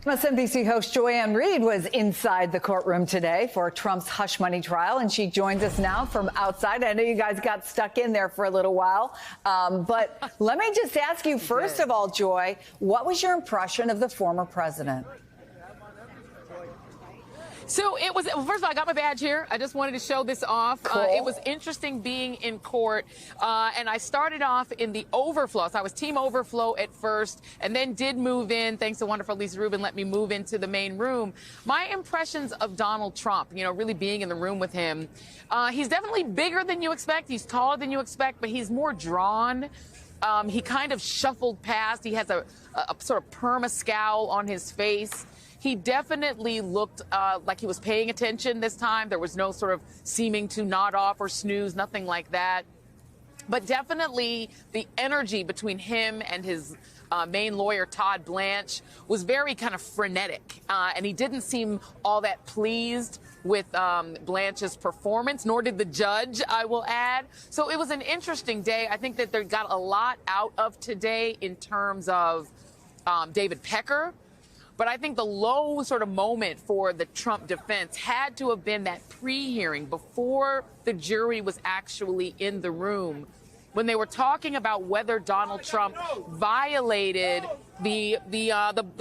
MSNBC host Joy-Ann Reid was inside the courtroom today for Trump's hush money trial, and she joins us now from outside. I know you guys got stuck in there for a little while, but let me just ask you, first of all, Joy, what was your impression of the former president? So it was, well, first of all, I got my badge here. I just wanted to show this off. Cool. It was interesting being in court. And I started off in the overflow. So I was team overflow at first and then did move in. Thanks to wonderful Lisa Rubin, let me move into the main room. My impressions of Donald Trump, you know, really being in the room with him. He's definitely bigger than you expect. He's taller than you expect, but he's more drawn. He kind of shuffled past. He has a sort of perma scowl on his face. He definitely looked like he was paying attention this time. There was no sort of seeming to nod off or snooze, nothing like that. But definitely the energy between him and his main lawyer, Todd Blanche, was very kind of frenetic. And he didn't seem all that pleased with Blanche's performance, nor did the judge, I will add. So it was an interesting day. I think that they got a lot out of today in terms of David Pecker. But I think the low sort of moment for the Trump defense had to have been that pre-hearing before the jury was actually in the room, when they were talking about whether Donald Trump violated the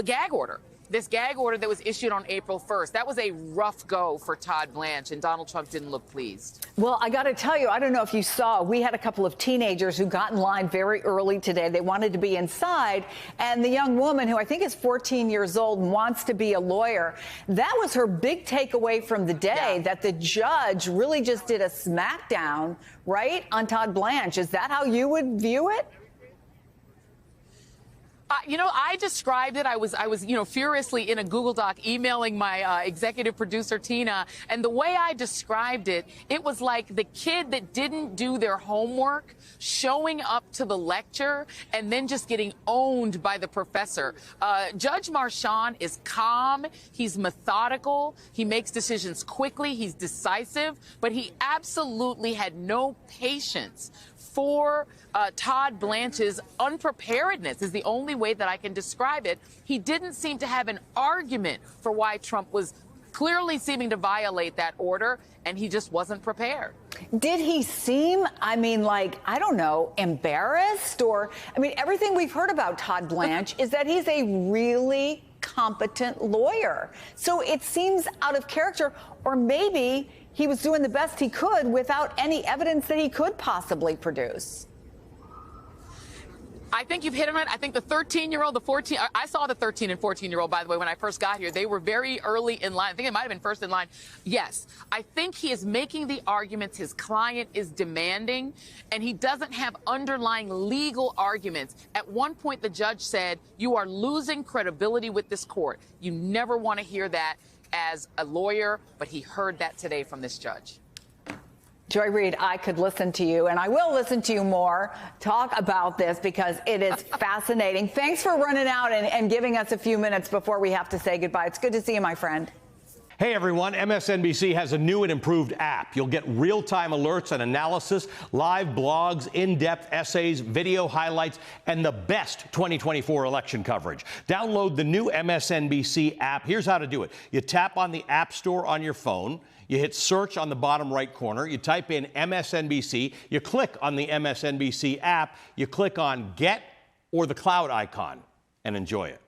gag order. This gag order that was issued on April 1st. That was a rough go for Todd Blanche, and Donald Trump didn't look pleased. Well, I got to tell you, I don't know if you saw, we had a couple of teenagers who got in line very early today. They wanted to be inside, and the young woman, who I think is 14 years old, wants to be a lawyer. That was her big takeaway from the day, that the judge really just did a smackdown, right, on Todd Blanche. Is that how you would view it? You know, I described it. I was, you know, furiously in a Google Doc emailing my executive producer, Tina. And the way I described it, it was like the kid that didn't do their homework showing up to the lecture and then just getting owned by the professor. Judge Marchand is calm. He's methodical. He makes decisions quickly. He's decisive. But he absolutely had no patience for Todd Blanche's unpreparedness is the only way that I can describe it. He didn't seem to have an argument for why Trump was clearly seeming to violate that order, and he just wasn't prepared. Did he seem, I mean, like, I don't know, embarrassed? Or, I mean, everything we've heard about Todd Blanche is that he's a really competent lawyer. So it seems out of character, or maybe he was doing the best he could without any evidence that he could possibly produce. I think you've hit on it. I think the 13-year-old, the 14, I saw the 13 and 14-year-old, by the way, when I first got here. They were very early in line. I think it might have been first in line. Yes, I think he is making the arguments his client is demanding, and he doesn't have underlying legal arguments. At one point, the judge said, "You are losing credibility with this court." You never want to hear that as a lawyer, but he heard that today from this judge. Joy Reid, I could listen to you, and I will listen to you more, talk about this, because it is fascinating. Thanks for running out and giving us a few minutes before we have to say goodbye. It's good to see you, my friend. Hey everyone, MSNBC has a new and improved app. You'll get real-time alerts and analysis, live blogs, in-depth essays, video highlights, and the best 2024 election coverage. Download the new MSNBC app. Here's how to do it. You tap on the App Store on your phone. You hit search on the bottom right corner. You type in MSNBC. You click on the MSNBC app. You click on Get or the cloud icon and enjoy it.